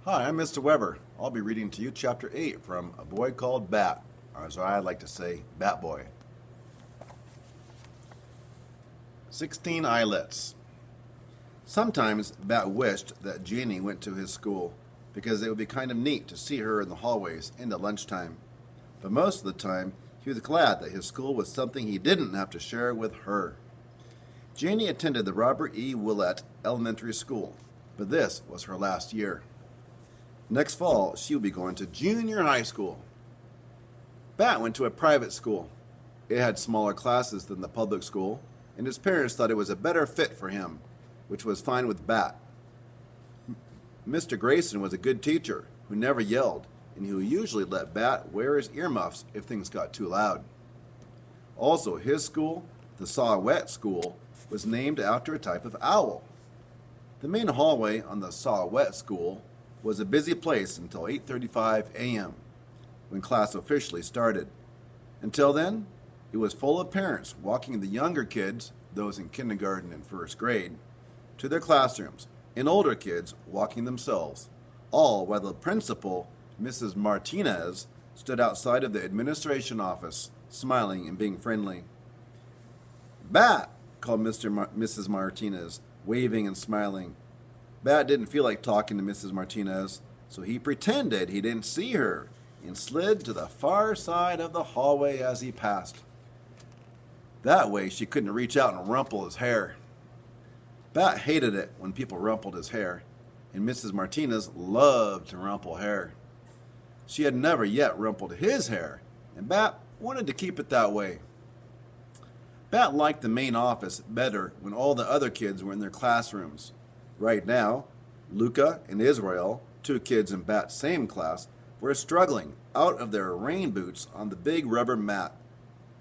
Hi, I'm Mr. Weber. I'll be reading to you Chapter 8 from A Boy Called Bat, or as I like to say, Bat Boy. 16 Eyelets. Sometimes Bat wished that Jeannie went to his school, because it would be kind of neat to see her in the hallways and at lunchtime. But most of the time, he was glad that his school was something he didn't have to share with her. Jeannie attended the Robert E. Willett Elementary School, but this was her last year. Next fall, she would be going to junior high school. Bat went to a private school. It had smaller classes than the public school, and his parents thought it was a better fit for him, which was fine with Bat. Mr. Grayson was a good teacher who never yelled, and who usually let Bat wear his earmuffs if things got too loud. Also, his school, the Saw-Whet School, was named after a type of owl. The main hallway on the Saw-Whet School was a busy place until 8:35 a.m., when class officially started. Until then, it was full of parents walking the younger kids, those in kindergarten and first grade, to their classrooms, and older kids walking themselves, all while the principal, Mrs. Martinez, stood outside of the administration office, smiling and being friendly. "Bat!" called Mrs. Martinez, waving and smiling. Bat didn't feel like talking to Mrs. Martinez, so he pretended he didn't see her and slid to the far side of the hallway as he passed. That way she couldn't reach out and rumple his hair. Bat hated it when people rumpled his hair, and Mrs. Martinez loved to rumple hair. She had never yet rumpled his hair, and Bat wanted to keep it that way. Bat liked the main office better when all the other kids were in their classrooms. Right now, Luca and Israel, two kids in Bat's same class, were struggling out of their rain boots on the big rubber mat.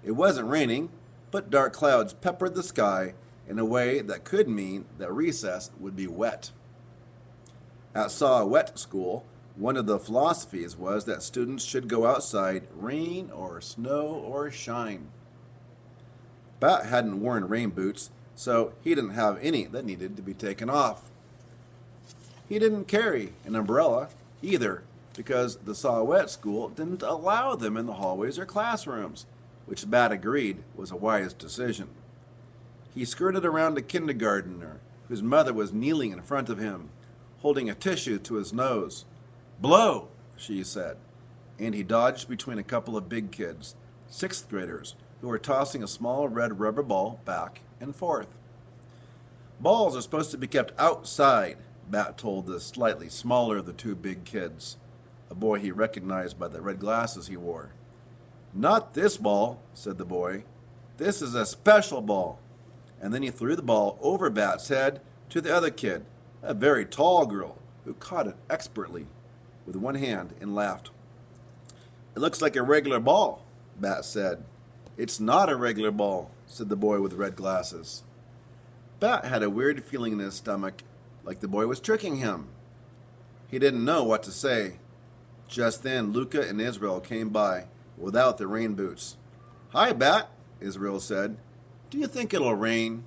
It wasn't raining, but dark clouds peppered the sky in a way that could mean that recess would be wet. At Saw-Whet School, one of the philosophies was that students should go outside, rain or snow or shine. Bat hadn't worn rain boots, so he didn't have any that needed to be taken off. He didn't carry an umbrella either, because the Saw-Whet School didn't allow them in the hallways or classrooms, which Bat agreed was a wise decision. He skirted around a kindergartner whose mother was kneeling in front of him, holding a tissue to his nose. "Blow," she said, and he dodged between a couple of big kids, sixth graders, who were tossing a small red rubber ball back and forth. "Balls are supposed to be kept outside," Bat told the slightly smaller of the two big kids, a boy he recognized by the red glasses he wore. "Not this ball," said the boy. "This is a special ball." And then he threw the ball over Bat's head to the other kid, a very tall girl, who caught it expertly with one hand and laughed. "It looks like a regular ball," Bat said. "It's not a regular ball," said the boy with red glasses. Bat had a weird feeling in his stomach, like the boy was tricking him. He didn't know what to say. Just then, Luca and Israel came by, without their rain boots. "Hi, Bat," Israel said. "Do you think it'll rain?"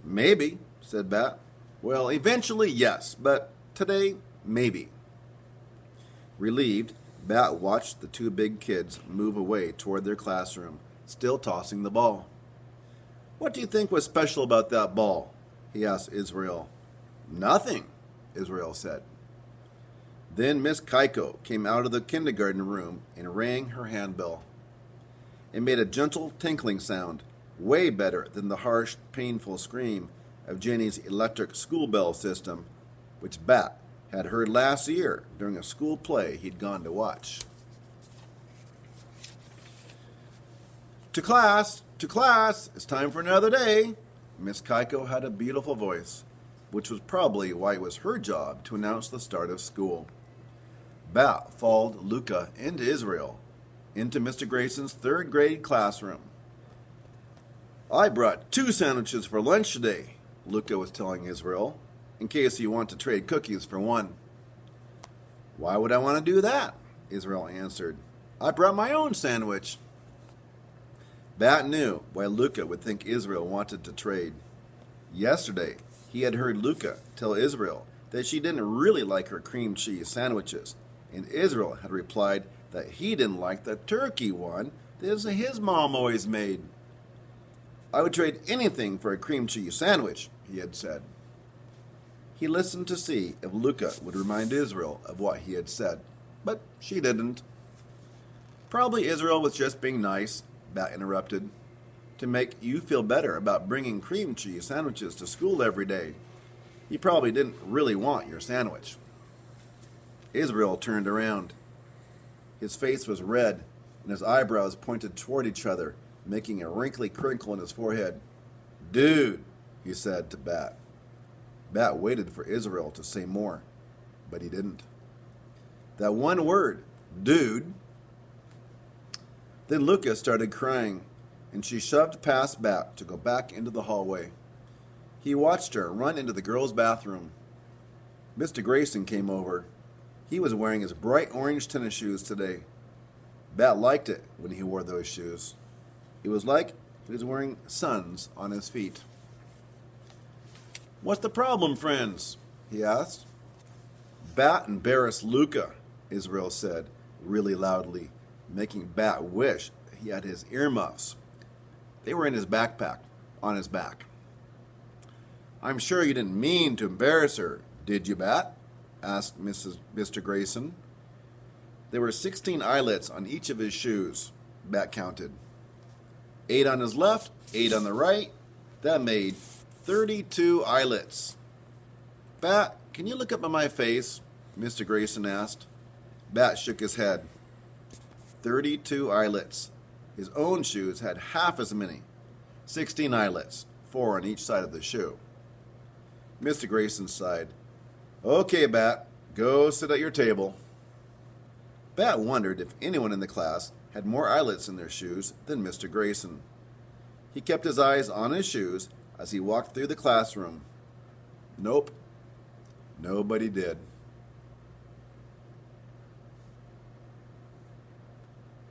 "Maybe," said Bat. "Well, eventually, yes, but today, maybe." Relieved, Bat watched the two big kids move away toward their classroom, still tossing the ball. "What do you think was special about that ball?" he asked Israel. "Nothing," Israel said. Then Miss Keiko came out of the kindergarten room and rang her handbell. It made a gentle tinkling sound, way better than the harsh, painful scream of Jenny's electric school bell system, which Bat had heard last year during a school play he'd gone to watch. To class, it's time for another day." Miss Keiko had a beautiful voice, which was probably why it was her job to announce the start of school. Bat followed Luca and Israel into Mr. Grayson's third grade classroom. "I brought 2 sandwiches for lunch today," Luca was telling Israel, "in case you want to trade cookies for one." "Why would I want to do that?" Israel answered. "I brought my own sandwich." Bat knew why Luca would think Israel wanted to trade. Yesterday, he had heard Luca tell Israel that she didn't really like her cream cheese sandwiches, and Israel had replied that he didn't like the turkey one that his mom always made. I would trade anything for a cream cheese sandwich, he had said. He listened to see if Luca would remind Israel of what he had said, but she didn't. Probably Israel was just being nice, Bat interrupted, to make you feel better about bringing cream cheese sandwiches to school every day. You probably didn't really want your sandwich. Israel turned around. His face was red, and his eyebrows pointed toward each other, making a wrinkly crinkle in his forehead. Dude, he said to Bat. Bat waited for Israel to say more, but he didn't. That one word, dude. Then Luca started crying, and she shoved past Bat to go back into the hallway. He watched her run into the girls' bathroom. Mr. Grayson came over. He was wearing his bright orange tennis shoes today. Bat liked it when he wore those shoes. It was like he was wearing suns on his feet. What's the problem, friends? He asked. Bat embarrassed Luca, Israel said, really loudly, making Bat wish he had his earmuffs. They were in his backpack, on his back. I'm sure you didn't mean to embarrass her, did you, Bat? Asked Mr. Grayson. There were 16 eyelets on each of his shoes, Bat counted. 8 on his left, 8 on the right. That made 32 eyelets. Bat, can you look up at my face? Mr. Grayson asked. Bat shook his head. 32 eyelets. His own shoes had half as many. 16 eyelets, 4 on each side of the shoe. Mr. Grayson sighed. Okay, Bat, go sit at your table. Bat wondered if anyone in the class had more eyelets in their shoes than Mr. Grayson. He kept his eyes on his shoes as he walked through the classroom. Nope, nobody did.